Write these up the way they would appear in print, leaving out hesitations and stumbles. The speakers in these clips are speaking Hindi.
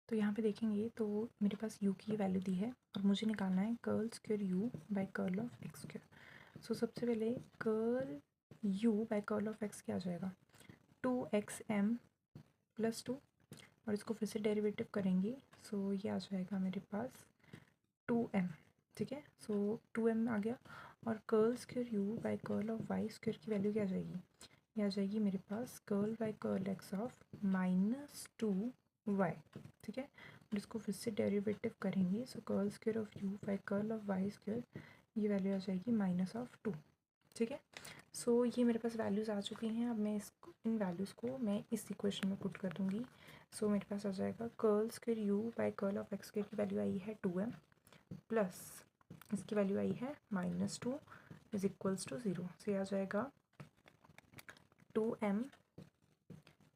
तो यहाँ पे देखेंगे तो मेरे पास u की वैल्यू दी है और मुझे निकालना है curl square u by curl of x square. So सबसे पहले curl u by curl of x क्या आ जाएगा, 2xm प्लस 2, और इसको फिर से डेरिवेटिव करेंगे। सो ये आ जाएगा मेरे पास 2m। ठीक है, सो 2m आ गया। और curl square u by curl of y square की वैल्यू क्या आ जाएगी, ये आ जाएगी मेरे पास curl by curl x of -2y। ठीक है, और इसको फिर से डेरिवेटिव करेंगे। So curl square of u by curl of y square, ये वैल्यू आ जाएगी -2। ठीक है, सो ये मेरे पास वैल्यूज़ आ चुकी हैं। अब मैं इसको, इन वैल्यूज़ को मैं इस इक्वेशन में पुट कर दूँगी। सो मेरे पास आ जाएगा curl square u by curl of x square की वैल्यू आई है 2m, प्लस इसकी वैल्यू आई है -2 इज इक्वल्स टू 0। सो ये आ जाएगा 2m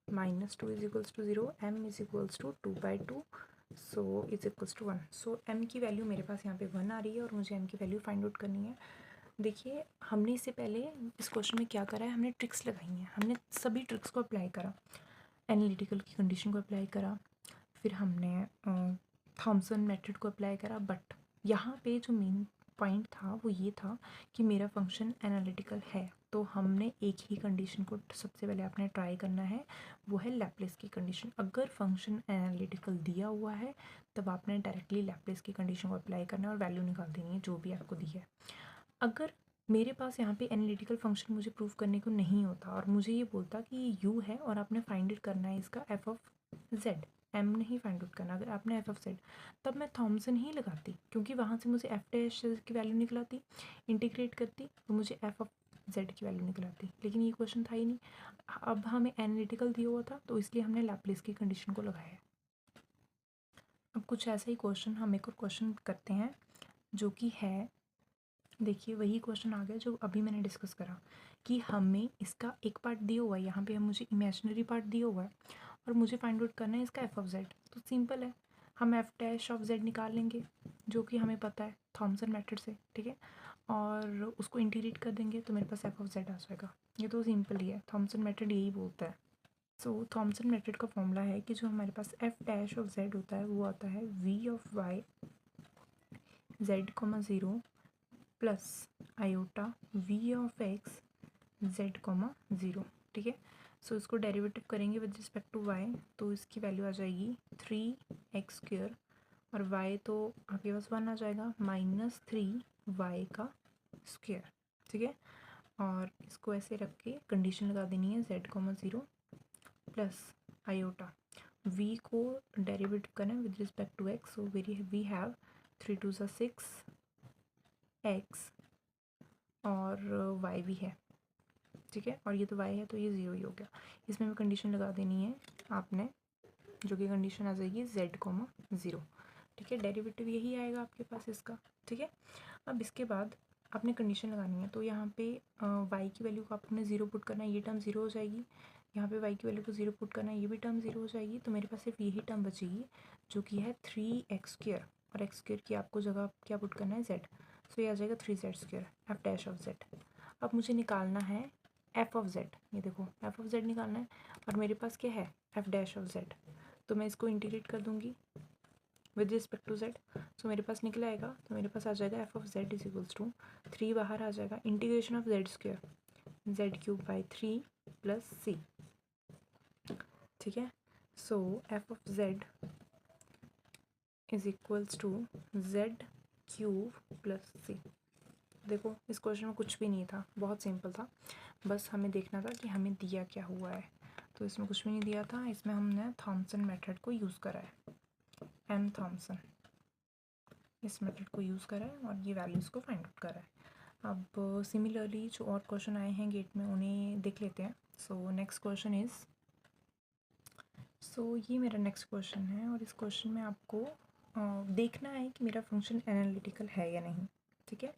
-2 is equals to 0, m is equals to 2/2, so is equals to 1। So m की वैल्यू मेरे पास यहाँ पे 1 आ रही है और मुझे m की वैल्यू फाइंड आउट करनी है। देखिए, हमने इससे पहले इस क्वेश्चन में क्या करा है, हमने ट्रिक्स लगाई हैं। हमने सभी ट्रिक्स को अप्लाई करा, एनालिटिकल की कंडीशन को अप्लाई करा, फिर हमने थॉमसन मेथड को अप्लाई करा। बट यहाँ पे जो मेन पॉइंट था वो ये था कि मेरा फंक्शन एनालिटिकल है, तो हमने एक ही कंडीशन को सबसे पहले आपने ट्राई करना है, वो है लैप्लेस की कंडीशन। अगर फंक्शन एनालिटिकल दिया हुआ है तब आपने डायरेक्टली लैप्लेस की कंडीशन को अप्लाई करना है और वैल्यू निकाल देनी है जो भी आपको दी है। अगर मेरे पास यहाँ पे एनालिटिकल फंक्शन मुझे प्रूव करने को नहीं होता और मुझे ये बोलता कि ये u है और आपने फाइंड इट करना है इसका f ऑफ z, m नहीं फाइंड आउट करना, अगर आपने f ऑफ z, तब मैं थॉमसन ही लगाती, क्योंकि वहाँ से मुझे f डैश की वैल्यू निकलाती, इंटीग्रेट करती तो मुझे f ऑफ z की वैल्यू निकलाती। लेकिन ये क्वेश्चन था ही नहीं, अब हमें एनालिटिकल दिया हुआ था तो इसलिए हमने लैप्लेस की कंडीशन को लगाया। अब कुछ ऐसा ही क्वेश्चन हम एक और क्वेश्चन करते हैं जो कि है, देखिए वही क्वेश्चन आ गया जो अभी मैंने डिस्कस करा कि हमें इसका एक पार्ट दिया हुआ है, यहाँ पे हम मुझे इमेजिनरी पार्ट दिया हुआ है और मुझे फाइंड आउट करना है इसका एफ ऑफ जेड। तो सिंपल है, हम एफ डैश ऑफ जेड निकाल लेंगे जो कि हमें पता है थॉमसन मेथड से। ठीक है, और उसको इंटीग्रेट कर देंगे तो मेरे पास एफ ऑफ जेड आ जाएगा। ये तो सिंपल ही है, थॉमसन मेथड यही बोलता है। सो थॉमसन मेथड का फॉर्मूला है कि जो हमारे पास एफ डैश ऑफ जेड होता है वो आता है v of y z comma 0 plus iota v of x z comma 0। ठीक है, सो इसको डेरिवेटिव करेंगे विद रिस्पेक्ट टू वाई, तो इसकी वैल्यू आ जाएगी 3x² और y तो आपके पास 1 आ जाएगा, -3y का स्क्वायर। ठीक है, और इसको ऐसे रख के कंडीशन लगा देनी है z comma 0 plus iota v को डेरिवेटिव करना है with respect to x। So we have 3 2 6 x और y भी है। ठीक है, और ये तो y है तो ये 0 ही हो गया। इसमें भी कंडीशन लगा देनी है आपने, जो कि कंडीशन आ जाएगी z कोमा 0। ठीक है, डेरिवेटिव यही आएगा आपके पास इसका। ठीक है, अब इसके बाद आपने कंडीशन लगानी है, तो यहाँ पे y की वैल्यू को आपने 0 पुट करना है, ये टर्म 0 हो जाएगी। यहाँ पे y की वैल्यू को 0 पुट करना है, ये भी टर्म 0 हो जाएगी। तो मेरे पास सिर्फ यही टर्म बचेगी जो कि है 3x² और x² की आपको जगह क्या पुट करना है, z। सो ये आ जाएगा 3z² F dash of z। अब मुझे निकालना है एफ ऑफ जेड, ये देखो एफ ऑफ जेड निकालना है और मेरे पास क्या है एफ डैश ऑफ जेड, तो मैं इसको इंटीग्रेट कर दूंगी with respect to z. So मेरे पास निकल आएगा, तो मेरे पास आ जाएगा f of z is equals to 3 बाहर आ जाएगा, integration of z² z³ / 3 plus c। ठीक है, so f of z is equals to z³ plus c। देखो इस क्वेश्चन में कुछ भी नहीं था, बहुत सिंपल था, बस हमें देखना था कि हमें दिया क्या हुआ है। तो इसमें कुछ भी नहीं दिया था, इसमें हमने थॉमसन मेथड को यूज़ करा है, एम थॉमसन, इस मेथड को यूज़ करा है और ये वैल्यूज़ को फाइंड आउट करा है। अब सिमिलरली जो और क्वेश्चन आए हैं गेट में उन्हें देख लेते हैं। सो नेक्स्ट क्वेश्चन इज़, सो ये मेरा नेक्स्ट क्वेश्चन है और इस क्वेश्चन में आपको देखना है कि मेरा फंक्शन एनालिटिकल है या नहीं। ठीक है,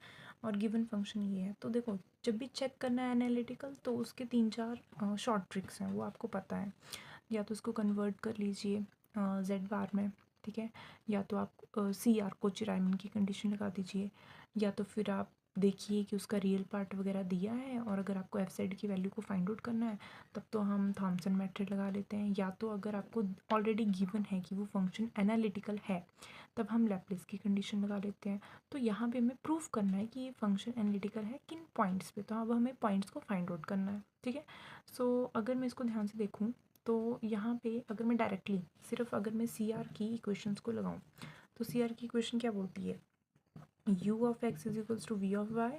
और गिवन फंक्शन ये है। तो देखो जब भी चेक करना है एनालिटिकल तो उसके 3-4 शॉर्ट ट्रिक्स हैं, वो आपको पता है। या तो इसको कन्वर्ट कर लीजिए जेड बार में, ठीक है, या तो आप सी आर कोची रायमन की कंडीशन लगा दीजिए, या तो फिर आप देखिए कि उसका रियल पार्ट वगैरह दिया है, और अगर आपको एफ जेड की वैल्यू को फाइंड आउट करना है तब तो हम थॉमसन मेथड लगा लेते हैं, या तो अगर आपको ऑलरेडी गिवन है कि वो फंक्शन एनालिटिकल है तब हम लैप्लेस की कंडीशन लगा लेते हैं। तो यहाँ पे हमें प्रूफ करना है कि ये फंक्शन एनालिटिकल है किन पॉइंट्स पे, तो अब हमें पॉइंट्स को फाइंड आउट करना है, ठीक है। सो अगर मैं इसको ध्यान से देखूँ तो यहाँ पे अगर मैं डायरेक्टली सिर्फ अगर मैं सी आर की इक्वेशंस को लगाऊँ तो सी आर की इक्वेशन क्या बोलती है, u of x is equals to v of y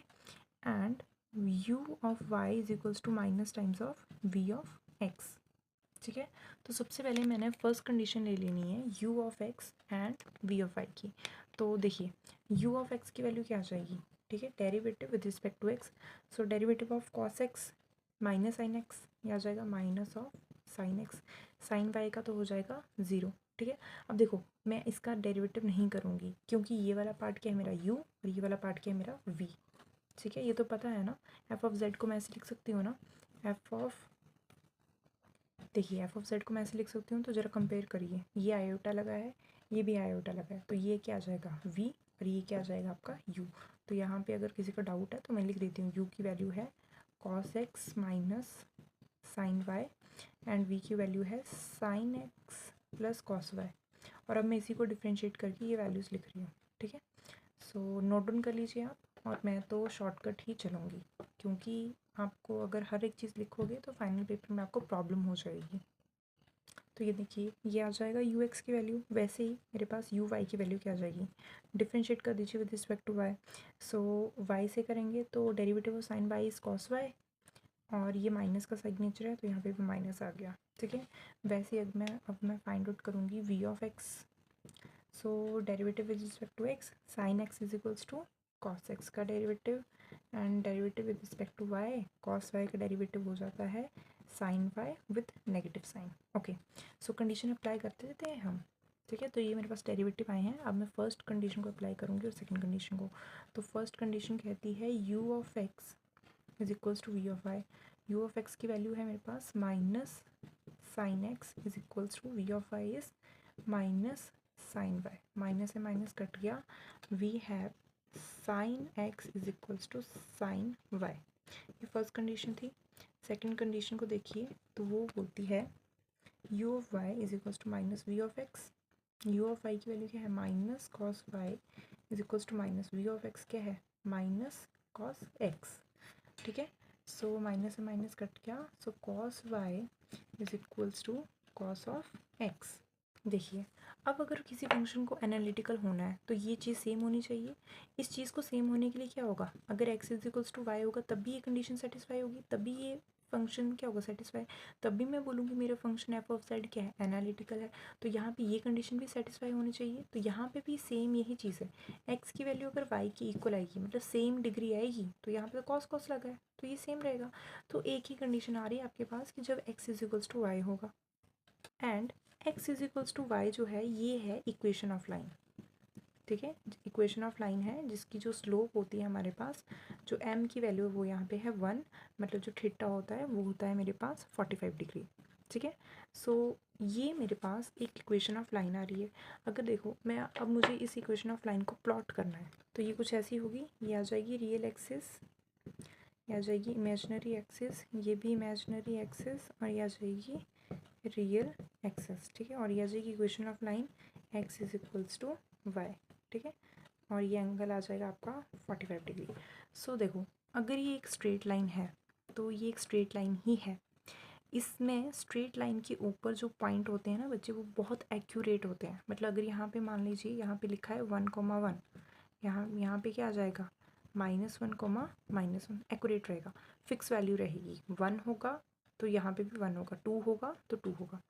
and u of y is equals to minus times of v of x, ठीक है। तो सबसे पहले मैंने फर्स्ट कंडीशन ले लेनी है u of x and v of y की। तो देखिए u of x की वैल्यू क्या आ जाएगी, ठीक है, derivative with respect to x, so derivative of cos x minus sine x, ये आ जाएगा minus of sine x, sine y का तो हो जाएगा 0, ठीक है। अब देखो मैं इसका डेरिवेटिव नहीं करूँगी क्योंकि ये वाला पार्ट क्या है मेरा u और ये वाला पार्ट क्या है मेरा v, ठीक है, ये तो पता है ना। f ऑफ z को मैं ऐसे लिख सकती हूँ ना, f ऑफ, देखिए f ऑफ z को मैं ऐसे लिख सकती हूँ, तो ज़रा कंपेयर करिए, ये आयोटा लगा है, ये भी आयोटा लगा है, तो ये क्या आ जाएगा v और ये क्या आ जाएगा आपका u। तो यहाँ पे अगर किसी का डाउट है तो मैं लिख देती हूँ u की वैल्यू है cos x minus sine y and v की वैल्यू है sine x plus cos y, और अब मैं इसी को डिफ्रेंशिएट करके ये वैल्यूज़ लिख रही हूँ, ठीक है। सो नोट डाउन कर लीजिए आप, और मैं तो शॉर्टकट ही चलूँगी क्योंकि आपको अगर हर एक चीज़ लिखोगे तो फाइनल पेपर में आपको प्रॉब्लम हो जाएगी। तो ये देखिए ये आ जाएगा यू एक्स की वैल्यू, वैसे ही मेरे पास यू वाई की वैल्यू क्या आ जाएगी, डिफ्रेंशिएट कर दीजिए with respect to y. So y से करेंगे तो derivative of sine y is cos y, और ये माइनस का सिग्नेचर है तो यहाँ पे भी माइनस आ गया, ठीक है। वैसे अब मैं फाइंड आउट करूँगी v of x, so derivative with respect to x, sine x is equals to cos x का derivative, and derivative with respect to y, cos y का डेरिवेटिव हो जाता है sine y with negative sign, okay. So condition apply करते रहते हैं हम, ठीक है। तो ये मेरे पास डेरिवेटिव आए हैं, अब मैं फर्स्ट कंडीशन को अप्लाई करूँगी और सेकंड कंडीशन को। तो फर्स्ट कंडीशन कहती है u of x is equals to v of y, u of x की वैल्यू है मेरे पास minus sine x is equals to v of y is minus sine y, minus से माइनस कट गया, we have sine x is equals to sine y, ये फर्स्ट कंडीशन थी। सेकंड कंडीशन को देखिए तो वो बोलती है u of y is equals to minus v of x, u of y की वैल्यू क्या है minus cos y is equals to minus v of x क्या है माइनस कॉस x, ठीक है। सो माइनस से माइनस कट गया, so cos y is equals to cos of x। देखिए अब अगर किसी फंक्शन को एनालिटिकल होना है तो ये चीज़ सेम होनी चाहिए, इस चीज़ को सेम होने के लिए क्या होगा, अगर x is equals to y होगा तब भी ये कंडीशन सेटिस्फाई होगी, तभी ये फंक्शन क्या होगा सेटिस्फाई, तब भी मैं बोलूँगी मेरा फंक्शन एफ ऑफ जेड क्या है एनालिटिकल है, तो यहाँ पे ये कंडीशन भी सेटिस्फाई होनी चाहिए। तो यहाँ पे भी सेम यही चीज़ है, एक्स की वैल्यू अगर वाई की इक्वल आएगी मतलब सेम डिग्री आएगी तो यहाँ पे कॉस कॉस लगा है तो ये सेम रहेगा। तो एक ही कंडीशन आ रही है आपके पास कि जब x is equals to y होगा, and x is equals to y जो है ये है इक्वेशन ऑफ लाइन, ठीक है, इक्वेशन ऑफ लाइन है जिसकी जो स्लोप होती है हमारे पास, जो m की वैल्यू है वो यहाँ पे है 1, मतलब जो थीटा होता है वो होता है मेरे पास 45 डिग्री, ठीक है। सो ये मेरे पास एक इक्वेशन ऑफ लाइन आ रही है। अगर देखो मैं अब मुझे इस इक्वेशन ऑफ लाइन को प्लॉट करना है तो ये कुछ ऐसी होगी, ये आ जाएगी रियल एक्सिस, ये आ जाएगी इमेजनरी एक्सिस, ये भी इमेजनरी एक्सिस, और ये आ जाएगी रियल एक्सिस, ठीक है। और ये आ जाएगी equation of line x is equals to y, ठीक है, और ये एंगल आ जाएगा आपका 45 डिग्री। सो देखो अगर ये एक स्ट्रेट लाइन है तो ये एक स्ट्रेट लाइन ही है, इसमें स्ट्रेट लाइन के ऊपर जो पॉइंट होते हैं ना बच्चे वो बहुत एक्यूरेट होते हैं, मतलब अगर यहाँ पे मान लीजिए यहाँ पे लिखा है 1,1, यहाँ पे क्या आ जाएगा -1, -1 एक्यूरेट रहेगा, फिक्स वैल्यू रहेगी, 1 होगा तो यहाँ पे भी 1 होगा, 2 होगा तो 2 होगा।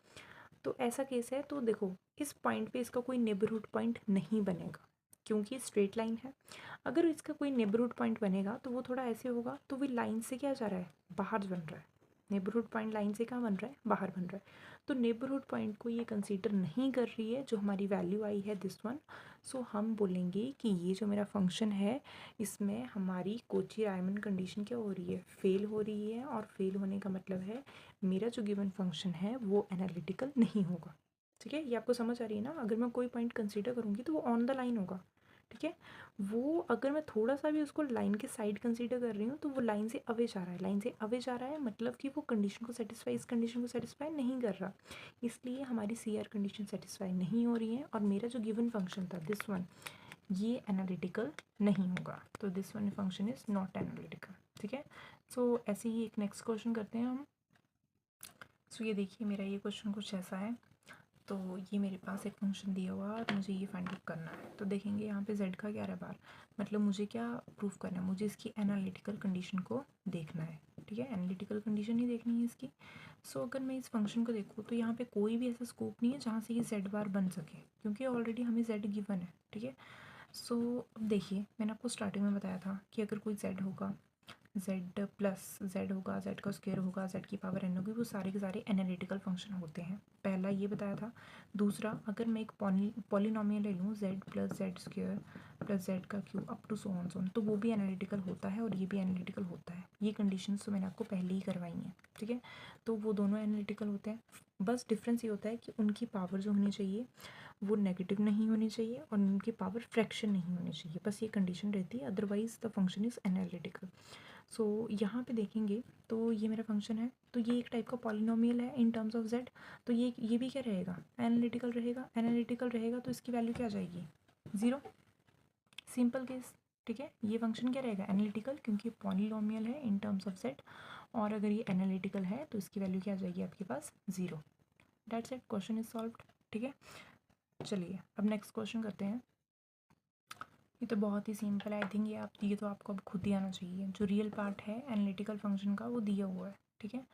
तो ऐसा केस है, तो देखो इस पॉइंट पे इसका कोई नेबरहुड पॉइंट नहीं बनेगा क्योंकि स्ट्रेट लाइन है। अगर इसका कोई नेबरहुड पॉइंट बनेगा तो वो थोड़ा ऐसे होगा, तो वो लाइन से क्या जा रहा है बाहर बन रहा है, नेबरहुड पॉइंट लाइन से कहाँ बन रहा है बाहर बन रहा है, तो नेबरहुड पॉइंट को ये कंसीडर नहीं कर रही है जो हमारी वैल्यू आई है दिस वन। सो हम बोलेंगे कि ये जो मेरा फंक्शन है इसमें हमारी कोची रायमन कंडीशन क्या हो रही है फेल हो रही है, और फेल होने का मतलब है मेरा जो गिवन फंक्शन है वो एनालिटिकल नहीं होगा, ठीक है। ये आपको समझ आ रही है ना, अगर मैं कोई पॉइंट कंसीडर करूँगी तो वो ऑन द लाइन होगा, ठीक है। वो अगर मैं थोड़ा सा भी उसको लाइन के साइड कंसीडर कर रही हूँ तो वो लाइन से अवे जा रहा है, लाइन से अवे जा रहा है मतलब कि वो कंडीशन को सेटिस्फाई, इस कंडीशन को सेटिस्फाई नहीं कर रहा, इसलिए हमारी सी आर कंडीशन सेटिस्फाई नहीं हो रही है और मेरा जो गिवन फंक्शन था दिस वन, ये एनालिटिकल नहीं होगा, तो this one function is not analytical. ठीक है। सो ऐसे ही एक नेक्स्ट क्वेश्चन करते हैं हम। सो ये देखिए मेरा ये क्वेश्चन कुछ ऐसा है, तो ये मेरे पास एक फंक्शन दिया हुआ और मुझे ये फाइंड आउट करना है। तो देखेंगे यहाँ पे z का क्या है बार, मतलब मुझे क्या प्रूफ करना है, मुझे इसकी एनालिटिकल कंडीशन को देखना है। ठीक है, एनालिटिकल कंडीशन ही देखनी है इसकी। सो अगर मैं इस फंक्शन को देखूँ तो यहाँ पे कोई भी ऐसा स्कोप नहीं है जहाँ से ये z बार बन सके, क्योंकि ऑलरेडी हमें z गिवन है। ठीक है। सो अब देखिए मैंने आपको स्टार्टिंग में बताया था कि अगर कोई z होगा, z प्लस z होगा, z का स्क्वायर होगा, z की पावर n होगी, वो सारे के सारे एनालिटिकल फंक्शन होते हैं। पहला ये बताया था। दूसरा, अगर मैं एक पॉलिनोमियल ले लूँ z plus z square plus z का cube up to so on, तो वो भी एनालिटिकल होता है और ये भी एनालिटिकल होता है। ये कंडीशंस तो मैंने आपको पहले ही करवाई हैं। ठीक है। तो वो दोनों एनालिटिकल होते हैं, बस डिफरेंस ये होता है कि उनकी पावर जो होनी चाहिए वो नेगेटिव नहीं होनी चाहिए और उनकी पावर फ्रैक्शन नहीं होनी चाहिए, बस ये कंडीशन रहती है, otherwise the function is analytical. So यहाँ पे देखेंगे तो ये मेरा फंक्शन है, तो ये एक टाइप का पॉलिनोमियल है इन टर्म्स ऑफ z, तो ये भी क्या रहेगा, एनालिटिकल रहेगा। एनालिटिकल रहेगा तो इसकी वैल्यू क्या आ जाएगी, 0, सिंपल केस। ठीक है, ये फंक्शन क्या रहेगा, एनालिटिकल, क्योंकि पॉलिनोमियल है इन टर्म्स ऑफ z, और अगर ये एनालिटिकल है तो इसकी वैल्यू क्या आ जाएगी आपके पास, 0। That's it, question is solved. ठीक है, चलिए अब नेक्स्ट क्वेश्चन करते हैं। ये तो बहुत ही सिंपल है, आई थिंक ये तो आपको अब खुद ही आना चाहिए। जो रियल पार्ट है एनालिटिकल फंक्शन का वो दिया हुआ है। ठीक है।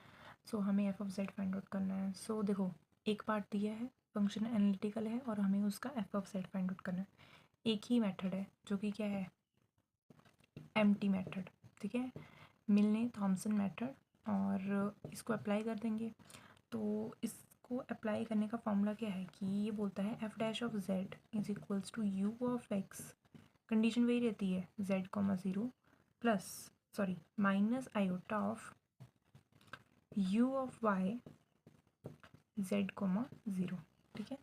सो हमें F of Z find out करना है। सो देखो एक पार्ट दिया है, फंक्शन एनालिटिकल है और हमें उसका F of Z find out करना है। एक ही मेथड है जो कि क्या है, एम्प्टी मेथड। ठीक है, मिलने थॉमसन मेथड, और इसको अप्लाई कर देंगे। तो इसको अप्लाई करने का फॉर्मूला क्या है कि ये बोलता है f dash of z is equals to u of x, condition वही रहती है z comma zero plus sorry minus iota of u of y z comma zero. ठीक है।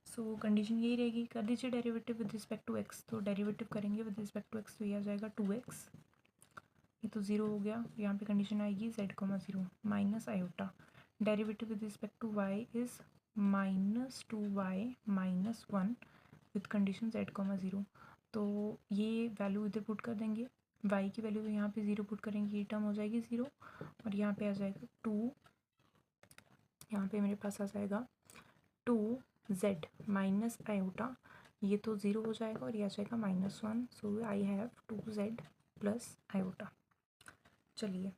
सो कंडीशन यही रहेगी, कर दीजिए derivative with respect to x, तो डेरिवेटिव करेंगे विद रिस्पेक्ट टू x तो ये आ जाएगा 2x, ये तो ज़ीरो हो गया, यहाँ पे कंडीशन आएगी z comma zero minus iota, derivative with respect to y is minus 2y minus 1 with condition z comma zero. तो ये वैल्यू इधर पुट कर देंगे, y की वैल्यू यहाँ पे 0 पुट करेंगे, ये टर्म हो जाएगी 0 और यहाँ पे आ जाएगा 2, यहाँ पे मेरे पास आ जाएगा 2z माइनस आयोटा, ये तो 0 हो जाएगा और ये आ जाएगा -1। So I have 2z plus iota. चलिए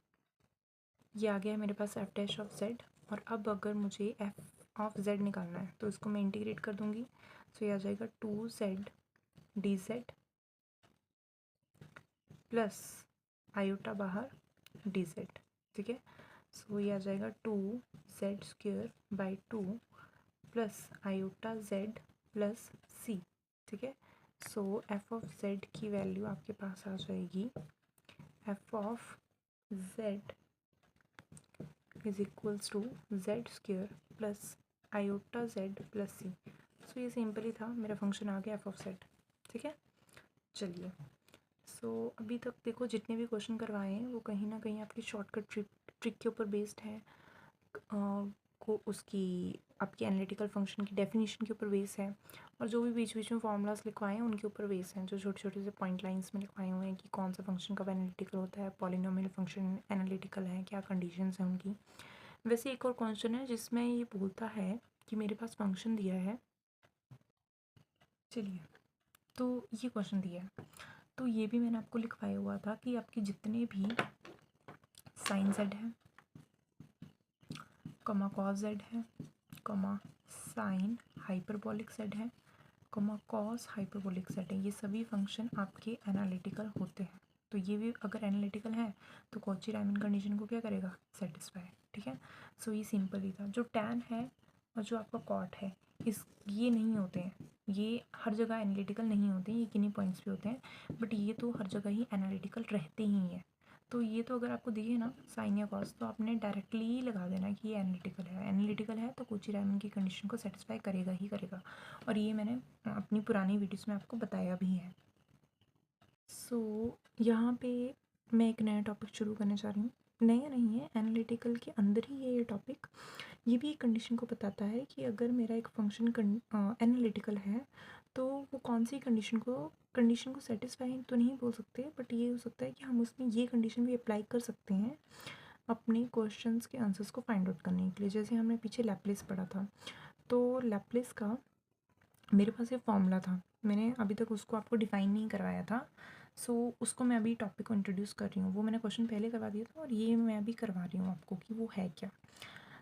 ये आ गया है मेरे पास एफ डैश ऑफ z, और अब अगर मुझे एफ ऑफ z निकालना है तो इसको मैं इंटीग्रेट कर दूँगी। सो ये आ जाएगा 2z dz प्लस आयोटा बाहर dz। ठीक है। सो ये आ जाएगा 2z square by 2 plus iota z plus c। ठीक है। सो एफ ऑफ z की वैल्यू आपके पास आ जाएगी, f of z is equals to z square plus iota z plus c. So ये सिंपल ही था, मेरा फंक्शन आ गया एफ ऑफ जेड। ठीक है। चलिए सो अभी तक देखो जितने भी क्वेश्चन करवाए हैं वो कहीं ना कहीं आपकी शॉर्टकट ट्रिक के ऊपर बेस्ड है, को उसकी आपकी एनालिटिकल फंक्शन की डेफिनेशन के ऊपर बेस है, और जो भी बीच बीच में फॉर्मूलाज लिखवाए हैं उनके ऊपर बेस हैं, जो छोटे छोटे से पॉइंट लाइंस में लिखवाए हुए हैं कि कौन सा फंक्शन कब एनालिटिकल होता है, पॉलिनोमियल फंक्शन एनालिटिकल है, क्या कंडीशंस हैं उनकी। वैसे एक और क्वेश्चन है जिसमें ये बोलता है कि मेरे पास फंक्शन दिया है, चलिए तो ये क्वेश्चन दिया है, तो ये भी मैंने आपको लिखवाया हुआ था कि आपके जितने भी साइन जेड है, कॉमा कॉस जेड है, कॉमा साइन हाइपरबोलिक जेड है, कॉमा कॉस हाइपरबोलिक जेड है, ये सभी फंक्शन आपके एनालिटिकल होते हैं। तो ये भी अगर एनालिटिकल है तो कॉची रायमन कंडीशन को क्या करेगा, सेटिस्फाई। ठीक है। सो ये सिंपल ही था। जो टैन है और जो आपका कॉट है, ये नहीं होते हैं, ये हर जगह एनालिटिकल नहीं होते हैं, ये किन्हीं पॉइंट्स पे होते हैं, बट ये तो हर जगह ही एनालिटिकल रहते ही हैं। तो ये तो अगर आपको दिखे ना साइन या कॉस, तो आपने डायरेक्टली ही लगा देना कि ये एनालिटिकल है तो कोची रायमन की कंडीशन को सेटिस्फाई करेगा ही करेगा, और ये मैंने अपनी पुरानी वीडियोस में आपको बताया भी है। सो यहाँ पे मैं एक नया टॉपिक शुरू करने जा रही हूँ। नया नहीं है, एनालिटिकल के अंदर ही है ये टॉपिक। ये भी एक कंडीशन को बताता है कि अगर मेरा एक फंक्शन एनालिटिकल है तो वो कौन सी कंडीशन को सेटिस्फाई तो नहीं बोल सकते, बट ये हो सकता है कि हम उसमें ये कंडीशन भी अप्लाई कर सकते हैं अपने क्वेश्चंस के आंसर्स को फाइंड आउट करने के लिए। जैसे हमने पीछे लैप्लेस पढ़ा था, तो लैप्लेस का मेरे पास ये फॉर्मूला था, मैंने अभी तक उसको आपको डिफ़ाइन नहीं करवाया था। सो उसको मैं अभी टॉपिक को इंट्रोड्यूस कर रही हूँ। वो मैंने क्वेश्चन पहले करवा दिया था और ये मैं अभी करवा रही हूँ आपको कि वो है क्या।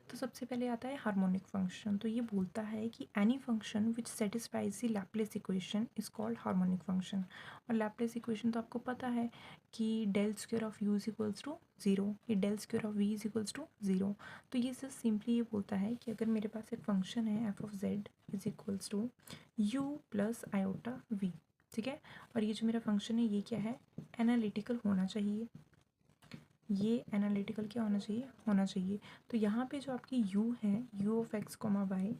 तो सबसे पहले आता है हार्मोनिक फंक्शन। तो ये बोलता है कि any function which satisfies the Laplace equation is called harmonic function. और लैप्लेस इक्वेशन तो आपको पता है कि del square of u is equals to zero, ये del square of v is equals to zero. तो ये सिर्फ सिंपली ये बोलता है कि अगर मेरे पास एक फंक्शन है f of z is equals to u plus iota v, ठीक है, और ये जो मेरा फंक्शन है ये क्या है, एनालिटिकल होना चाहिए। ये एनालिटिकल क्या होना चाहिए। तो यहाँ पे जो आपकी u है, u of x comma y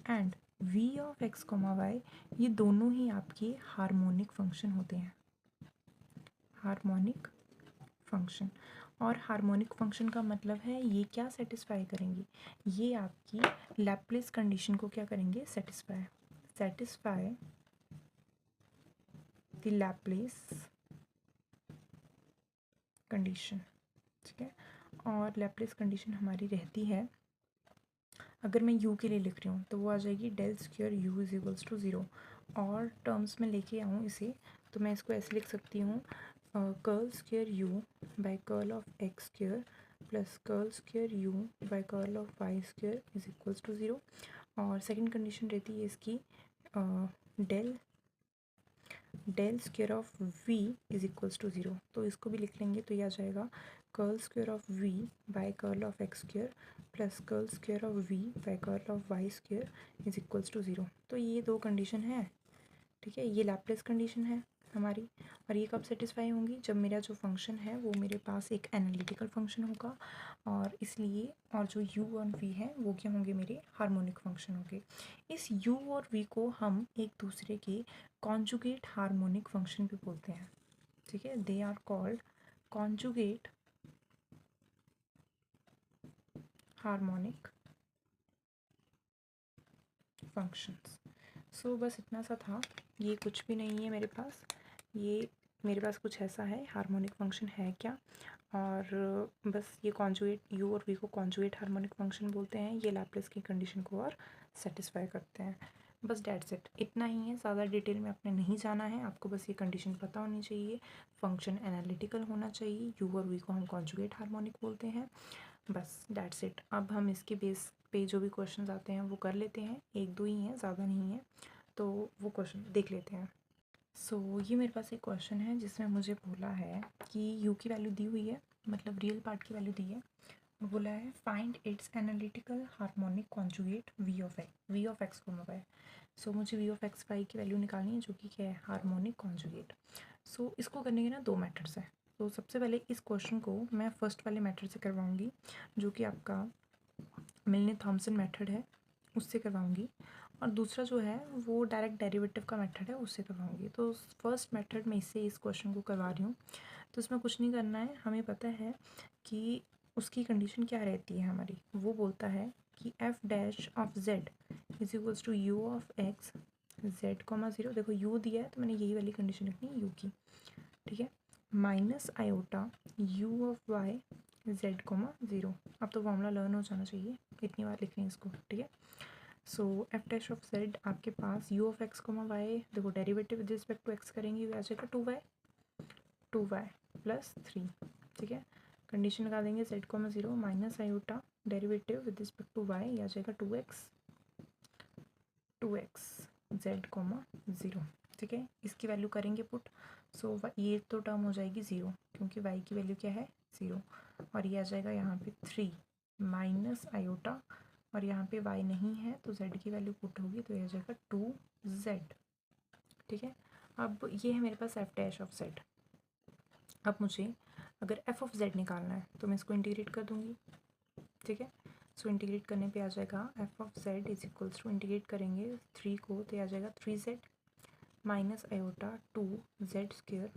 and v of x comma y, ये दोनों ही आपके हार्मोनिक फंक्शन होते हैं, हार्मोनिक फंक्शन। और हार्मोनिक फंक्शन का मतलब है ये क्या सेटिस्फाई करेंगे, ये आपकी लैप्लेस कंडीशन को क्या करेंगे, सेटिस्फाई द लैप्लेस कंडीशन, ठीक है। और लैप्लेस कंडीशन हमारी रहती है, अगर मैं u के लिए लिख रही हूँ तो वो आ जाएगी del square u is equals to zero. और टर्म्स में लेके आऊँ इसे तो मैं इसको ऐसे लिख सकती हूँ, curl square u by curl of x square plus curl square u by curl of y square is equals to zero. और सेकंड कंडीशन रहती है इसकी del square of v is equals to zero. तो इसको भी लिख लेंगे तो ये आ जाएगा curl square of v by curl of x square plus curl square of v by curl of y square is equals to zero. तो ये दो कंडीशन है, ठीक है, ये लैप्लेस कंडीशन है हमारी। और ये कब सेटिस्फाई होंगी, जब मेरा जो फंक्शन है वो मेरे पास एक एनालिटिकल फंक्शन होगा, और इसलिए और जो u और v है वो क्या होंगे, मेरे हार्मोनिक फंक्शन होंगे। इस u और v को हम एक दूसरे के कॉन्जुगेट हार्मोनिक फंक्शन भी बोलते हैं, ठीक है, they are called conjugate harmonic functions. So बस इतना सा था, ये कुछ भी नहीं है मेरे पास, ये मेरे पास कुछ ऐसा है, हार्मोनिक फंक्शन है क्या, और बस ये कॉन्जुगेट u और v को कॉन्जुगेट हार्मोनिक फंक्शन बोलते हैं, ये लैप्लेस की कंडीशन को और सेटिस्फाई करते हैं। बस डेट्स इट, इतना ही है, ज़्यादा डिटेल में आपने नहीं जाना है, आपको बस ये कंडीशन पता होनी चाहिए, फंक्शन एनालिटिकल होना चाहिए, u और v को हम कॉन्जुगेट हार्मोनिक बोलते हैं, बस डेट्स इट। अब हम इसके बेस पे जो भी क्वेश्चंस आते हैं वो कर लेते हैं, एक दो ही हैं, ज़्यादा नहीं है, तो वो क्वेश्चन देख लेते हैं। सो ये मेरे पास एक क्वेश्चन है जिसमें मुझे बोला है कि u की वैल्यू दी हुई है, मतलब रियल पार्ट की वैल्यू दी है, और बोला है find its analytical harmonic conjugate v of x comma y. So मुझे v ऑफ एक्स वाई की वैल्यू निकालनी है जो कि क्या है, हार्मोनिक कॉन्जुगेट। सो इसको करने के ना दो मेथड्स हैं। तो सबसे पहले इस क्वेश्चन को मैं फर्स्ट वाले मेथड से करवाऊंगी, जो कि आपका मिलने थॉमसन मेथड है, उससे करवाऊंगी, और दूसरा जो है वो डायरेक्ट डेरिवेटिव का मेथड है, उससे करवाऊंगी। तो फर्स्ट मेथड में इससे इस क्वेश्चन को करवा रही हूँ, तो इसमें कुछ नहीं करना है, हमें पता है कि उसकी कंडीशन क्या रहती है हमारी, वो बोलता है कि f dash of z is equals to u of x z comma zero. देखो यू दिया है तो मैंने यही वाली कंडीशन लिखनी है यू की, ठीक है, minus iota u of y z comma zero. अब तो फॉर्मूला लर्न हो जाना चाहिए, इतनी बार लिख लें इसको, ठीक है। So f dash of z आपके पास u of x comma y, देखो derivative with respect to x करेंगे, आ जाएगा टू वाई प्लस थ्री, ठीक है। कंडीशन लगा देंगे z comma zero minus iota derivative with respect to y, आ जाएगा two x z comma zero, ठीक है। इसकी वैल्यू करेंगे पुट, सो ये तो टर्म हो जाएगी ज़ीरो क्योंकि वाई की वैल्यू क्या है, ज़ीरो, और ये आ जाएगा यहाँ पे थ्री माइनस आयोटा, और यहाँ पे वाई नहीं है तो जेड की वैल्यू पुट होगी तो ये आ जाएगा टू जेड, ठीक है। अब ये है मेरे पास एफ डैश ऑफ जेड। अब मुझे अगर एफ ऑफ जेड निकालना है तो मैं इसको इंटीग्रेट कर दूँगी, ठीक है। सो इंटीग्रेट करने पे आ जाएगा f of z is equals to, integrate करेंगे थ्री को तो आ जाएगा three z minus iota 2z²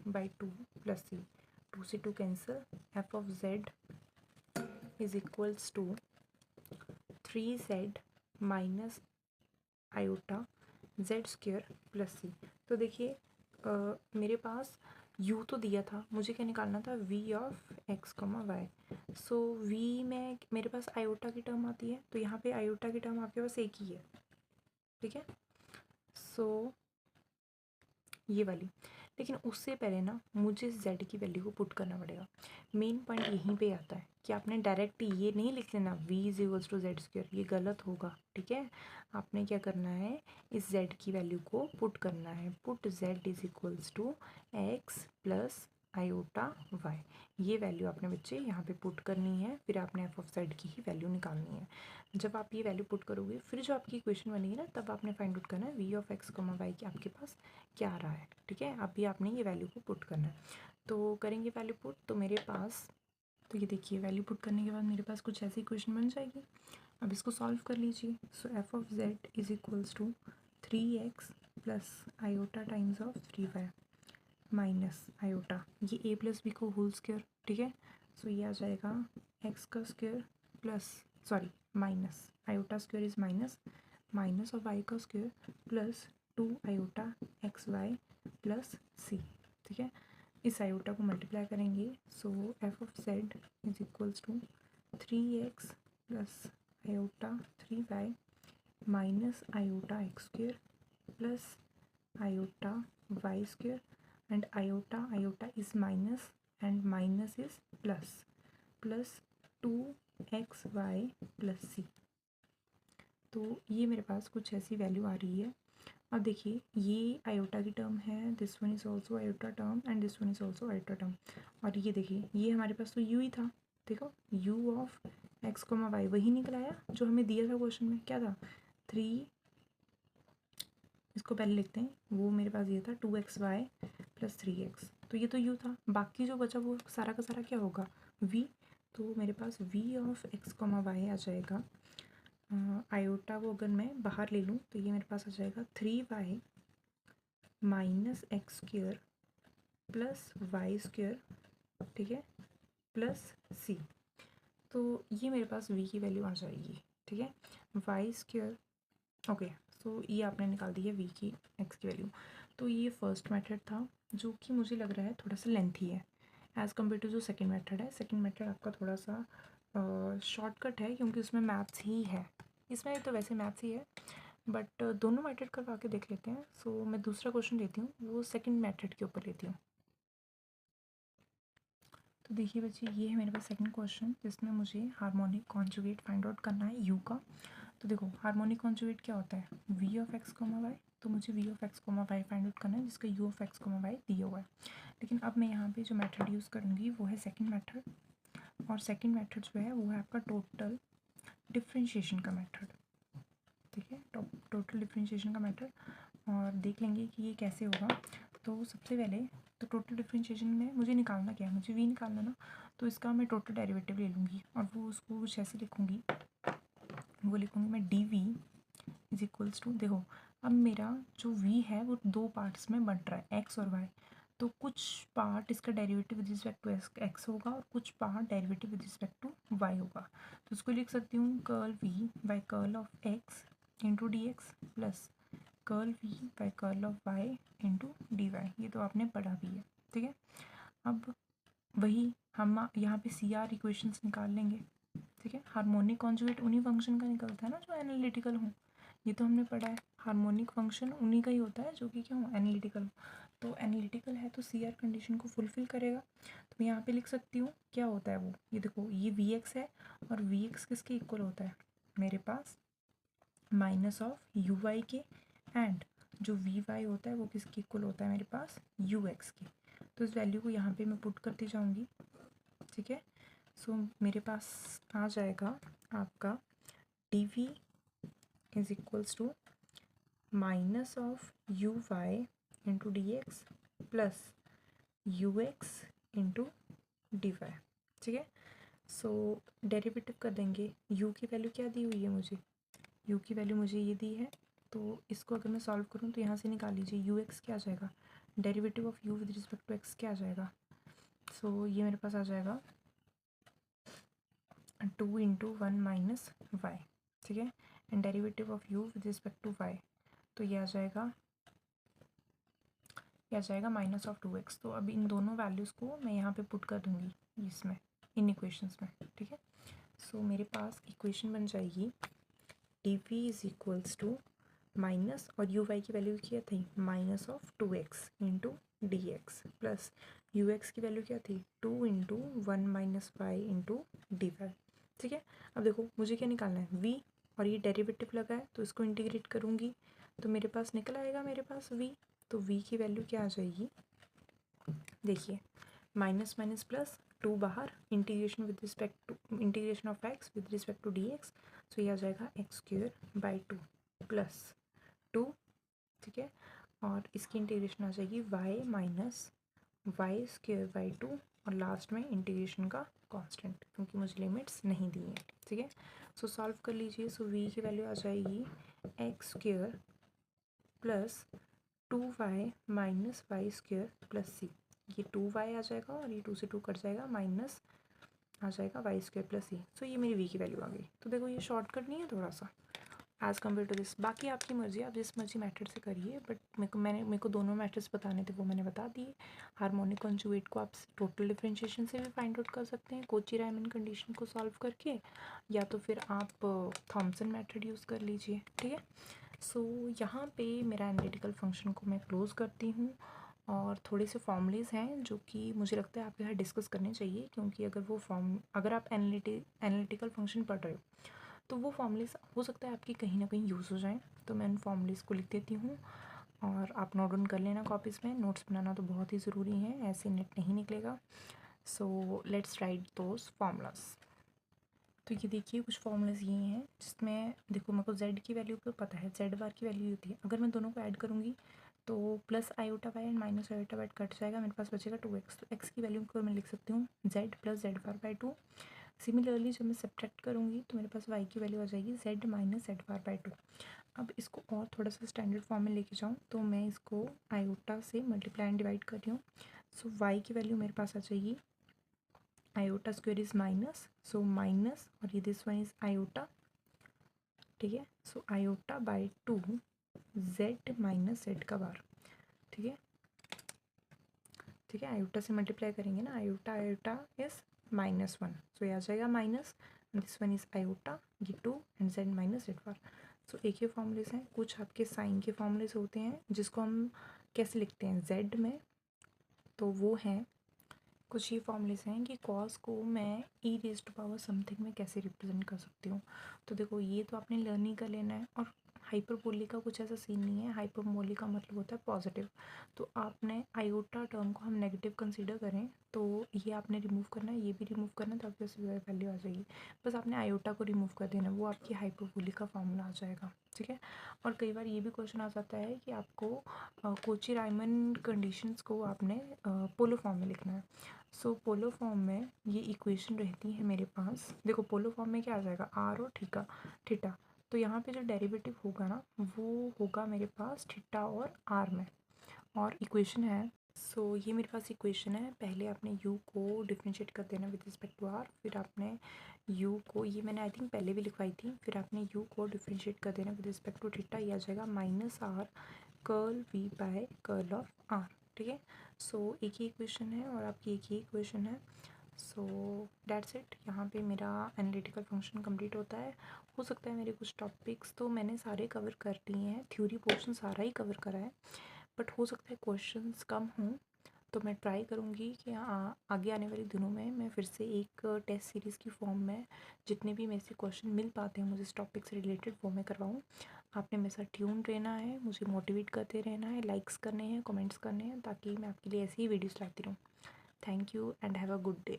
plus c, 2 से 2 cancel, f of z is equals to 3z minus iota z² plus c. तो देखिए मेरे पास u तो दिया था, मुझे क्या निकालना था, v of x, y। So v में मेरे पास आयोटा की टर्म आती है, तो यहाँ पे आयोटा की टर्म आपके पास एक ही है, ठीक है। सो ये वाली, लेकिन उससे पहले ना मुझे z की वैल्यू को पुट करना पड़ेगा। मेन पॉइंट यहीं पे आता है कि आपने डायरेक्ट ये नहीं लिख लेना v is equals to z², ये गलत होगा, ठीक है। आपने क्या करना है, इस z की वैल्यू को पुट करना है, put z is equals to x plus iota y। ये वैल्यू आपने बच्चे यहाँ पे पुट करनी है, फिर आपने एफ ऑफ z की ही वैल्यू निकालनी है। जब आप ये वैल्यू पुट करोगे, फिर जो आपकी इक्वेशन बनेगी ना, तब आपने फाइंड आउट करना है v ऑफ x, y की आपके पास क्या आ रहा है, ठीक है। अभी आपने ये वैल्यू को पुट करना है, तो करेंगे वैल्यू पुट। तो मेरे पास, तो ये देखिए वैल्यू पुट करने के बाद मेरे पास कुछ ऐसी इक्वेशन बन जाएगी। अब इसको सॉल्व कर लीजिए। So f of z is equals to 3x plus iota times of 3y minus iota, ये a प्लस बी को होल स्क्वायर, ठीक है। सो ये आ जाएगा x का square plus, sorry minus iota square is minus of y का square plus 2 iota xy plus c, ठीक है। इस आयोटा को मल्टीप्लाई करेंगे, so f of z is equals to 3x plus iota 3y minus iota x² plus iota y² and iota is minus and minus is plus 2xy plus c। तो ये मेरे पास कुछ ऐसी वैल्यू आ रही है। अब देखिए ये आयोटा की टर्म है, this one is also iota term and this one is also iota term. और ये देखिए ये हमारे पास तो u ही था, देखो u ऑफ x, y वही निकल आया जो हमें दिया था क्वेश्चन में, क्या था 3, इसको पहले लिखते हैं, वो मेरे पास ये था 2xy प्लस 3x, तो ये तो u था। बाकी जो बचा वो सारा का सारा क्या होगा, v। तो मेरे पास v ऑफ x, y आ जाएगा, आयोटा को अगर मैं बाहर ले लूँ तो ये मेरे पास आ जाएगा 3y minus x² plus y², ठीक है, प्लस c। तो ये मेरे पास v की वैल्यू आ जाएगी, ठीक है, y²। ओके, सो ये आपने निकाल दी है v की x की वैल्यू। तो ये फर्स्ट मेथड था, जो कि मुझे लग रहा है थोड़ा सा लेंथी है एज़ कम्पेयर टू जो सेकंड मेथड है। सेकंड मेथड आपका थोड़ा सा शॉर्टकट है, क्योंकि उसमें मैथ्स ही है, इसमें तो वैसे मैथ्स ही है, बट दोनों मेथड करवा के देख लेते हैं। सो मैं दूसरा क्वेश्चन लेती हूँ, वो सेकंड मेथड के ऊपर लेती हूँ। तो देखिए बच्चे, ये है मेरे पास सेकंड क्वेश्चन, जिसमें मुझे हार्मोनिक कॉन्जुगेट फाइंड आउट करना है u का। तो देखो हार्मोनिक कॉन्जुगेट क्या होता है, v ऑफ x, y। तो मुझे v of x, y find out करना है, जिसका u ऑफ x, y दिया हुआ है। लेकिन अब मैं यहाँ पे जो मेथड यूज़ करूँगी वो है सेकंड मेथड, और सेकंड मेथड जो है वो है आपका टोटल डिफ्रेंशिएशन का मेथड, ठीक है, टोटल डिफ्रेंशिएशन का मेथड। और देख लेंगे कि ये कैसे होगा। तो सबसे पहले तो टोटल डिफ्रेंशिएशन में मुझे निकालना क्या है, मुझे v निकालना ना, तो इसका मैं टोटल डेरिवेटिव ले लूँगी और वो उसको कुछ ऐसे लिखूँगी, वो लिखूँगी मैं dv इज इक्वल्स टू, देखो अब मेरा जो v है वो दो पार्ट्स में बंट रहा है, x और y। तो कुछ पार्ट इसका derivative with respect to x होगा और कुछ part derivative with respect to y होगा। तो उसको लिख सकती हूँ curl v by curl of x into d x plus curl v by curl of y into d y. ये तो आपने पढ़ा भी है, ठीक है। अब वही हम यहाँ पे सी आर इक्वेशंस निकाल लेंगे, ठीक है। हार्मोनिक कॉन्जुगेट उन्हीं फंक्शन का निकलता है ना जो एनालिटिकल हो, ये तो हमने पढ़ा है। हार्मोनिक फंक्शन उन्हीं का ही होता है जो कि क्या हो, एनालिटिकल हो। तो एनालिटिकल है तो सी आर कंडीशन को फुलफिल करेगा। तो मैं यहाँ पे लिख सकती हूँ क्या होता है वो, ये देखो ये वी एक्स है, और वी एक्स किसके इक्वल होता है मेरे पास, माइनस ऑफ यू वाई के, एंड जो वी वाई होता है वो किसके इक्वल होता है मेरे पास, यू एक्स के। तो इस वैल्यू को यहाँ पे मैं पुट करती जाऊँगी, ठीक है। सो मेरे पास आ जाएगा आपका d v is equals to minus of u y into d x plus u x into d y, ठीक है। सो डेरिवेटिव कर देंगे, u की वैल्यू क्या दी हुई है मुझे, u की वैल्यू मुझे ये दी है तो इसको अगर मैं सॉल्व करूँ तो यहाँ से निकाल लीजिए यू एक्स क्या आ जाएगा, derivative of u with respect to x क्या आ जाएगा। सो ये मेरे पास आ जाएगा 2 इंटू 1 माइनस वाई, ठीक है, and derivative of u with respect to y, तो ये आ जाएगा माइनस ऑफ 2x। तो अब इन दोनों वैल्यूज़ को मैं यहाँ पे पुट कर दूँगी इसमें, इन इक्वेशंस में, ठीक है। सो मेरे पास इक्वेशन बन जाएगी d v is equals to minus, और यू वाई की वैल्यू क्या थी, minus of 2x into d x, plus u x की वैल्यू क्या थी, 2 into 1 minus y into d y, ठीक है। अब देखो मुझे क्या निकालना है, v, और ये डेरिवेटिव लगा है तो इसको इंटीग्रेट करूँगी तो मेरे पास निकल आएगा मेरे पास v। तो v की वैल्यू क्या आ जाएगी, देखिए माइनस माइनस प्लस 2 बाहर, integration with respect to integration of x with respect to d x, so ये आ जाएगा एक्स स्क्वेयर बाई 2 प्लस 2, ठीक है, और इसकी इंटीग्रेशन आ जाएगी y minus y square by 2, और लास्ट में इंटीग्रेशन का कांस्टेंट, क्योंकि मुझे लिमिट्स नहीं दी हैं, ठीक है। सो सॉल्व कर लीजिए। सो v की वैल्यू आ जाएगी x square plus 2y minus y square plus c, ये 2y आ जाएगा और ये 2 से 2 कट जाएगा, माइनस आ जाएगा Y square plus c. So ये मेरी v की वैल्यू आ गई। तो देखो ये शॉर्टकट नहीं है थोड़ा सा एज़ कम्पेयर टू दिस, बाकी आपकी मर्ज़ी, आप जिस मर्जी मेथड से करिए, बट मेरे को दोनों मेथड्स बताने थे वो मैंने बता दिए। हार्मोनिक कॉन्जुगेट को आप टोटल डिफरेंशिएशन से भी फाइंड आउट कर सकते हैं कोची रायमन कंडीशन को सॉल्व करके, या तो फिर आप थॉमसन मेथड यूज़ कर लीजिए, ठीक है। सो यहाँ पे मेरा एनालिटिकल फंक्शन को मैं क्लोज़ करती हूँ, और थोड़े से फॉर्मूलेज हैं जो कि मुझे लगता है आपके साथ डिस्कस करने चाहिए, क्योंकि अगर आप एनालिटिकल फंक्शन पढ़ रहे हो तो वो फॉर्मूलेज हो सकता है आपकी कहीं ना कहीं यूज़ हो जाएं। तो मैं उन फॉर्मूलेज को लिख देती हूँ और आप नोट डाउन कर लेना कॉपीज़ में। नोट्स बनाना तो बहुत ही ज़रूरी है, ऐसे नेट नहीं निकलेगा। So let's write those formulas. तो ये देखिए कुछ फॉर्मूलाज ये हैं जिसमें देखो मेरे को z की वैल्यू को पता है, z बार की वैल्यू होती है, अगर मैं दोनों को ऐड करूँगी तो plus iota y and minus iota y cut जाएगा, मेरे पास बचेगा 2x। तो x की वैल्यू को मैं लिख सकती हूँ z plus Z bar by 2। Similarly जब मैं सब्ट्रैक्ट करूँगी तो मेरे पास y की वैल्यू आ जाएगी z minus Z bar by 2। अब इसको और थोड़ा सा स्टैंडर्ड फॉर्म में लेके जाऊँ तो मैं इसको आयोटा से मल्टीप्लाई एंड डिवाइड कर रही हूँ। सो y की वैल्यू मेरे पास आ जाएगी iota square is minus, so minus, और ये दिस वन इज आयोटा, ठीक है। So iota by 2 z minus Z का बार, ठीक है, ठीक है। आयोटा से मल्टीप्लाई करेंगे ना, आयोटा आयोटा इज -1, सो ये आ जाएगा minus, this one is iota, ये 2 एंड z माइनस जेड बार। सो एक ही फॉर्मूलेस हैं, कुछ आपके साइन के फॉर्मूलेस होते हैं जिसको हम कैसे लिखते हैं z में, तो वो हैं कुछ ये फॉर्मूलेस हैं कि कॉस को मैं e raise to power something में कैसे रिप्रेजेंट कर सकती हूँ। तो देखो ये तो आपने लर्न ही कर लेना है, और हाइपरबोलिक का कुछ ऐसा सीन नहीं है, हाइपरबोलिक का मतलब होता है पॉजिटिव। तो आपने आयोटा टर्म को हम नेगेटिव कंसीडर करें तो ये आपने रिमूव करना है, ये भी रिमूव करना है, तो आपके पास वैल्यू आ जाएगी। बस आपने आयोटा को रिमूव कर देना, वो आपकी हाइपरबोलिक का फॉर्मूला आ जाएगा, ठीक है। और कई बार ये भी क्वेश्चन आ जाता है कि आपको कोची रायमन कंडीशंस को आपने पोलर फॉर्म में लिखना है। सो पोलर फॉर्म में ये इक्वेशन रहती है मेरे पास, देखो पोलर फॉर्म में क्या आ जाएगा, आर और थीटा। तो यहाँ पे जो डेरिवेटिव होगा ना वो होगा मेरे पास थीटा और आर में, और इक्वेशन है। सो ये मेरे पास इक्वेशन है, पहले आपने u को डिफरेंशिएट कर देना विद रिस्पेक्ट टू आर, फिर आपने u को, ये मैंने आई थिंक पहले भी लिखवाई थी, फिर आपने u को डिफरेंशिएट कर देना विद रिस्पेक्ट टू थीटा, ये आ जाएगा minus r curl v by curl of r, ठीक है। सो एक ही इक्वेशन है और आपकी एक ही इक्वेशन है। सो दैट्स इट, यहाँ पे मेरा एनालिटिकल फंक्शन कंप्लीट होता है। हो सकता है मेरे कुछ टॉपिक्स तो मैंने सारे कवर कर लिए हैं, थ्योरी पोर्शन सारा ही कवर करा है, बट हो सकता है क्वेश्चंस कम हों, तो मैं ट्राई करूँगी कि आगे आने वाले दिनों में मैं फिर से एक टेस्ट सीरीज़ की फॉर्म में जितने भी मेरे से क्वेश्चन मिल पाते हैं मुझे इस टॉपिक से रिलेटेड वो मैं करवाऊँ। आपने मेरे साथ ट्यून रहना है, मुझे मोटिवेट करते रहना है, लाइक्स करने हैं, कमेंट्स करने हैं, ताकि मैं आपके लिए ऐसी ही वीडियोस लाती रहूँ। Thank you and have a good day.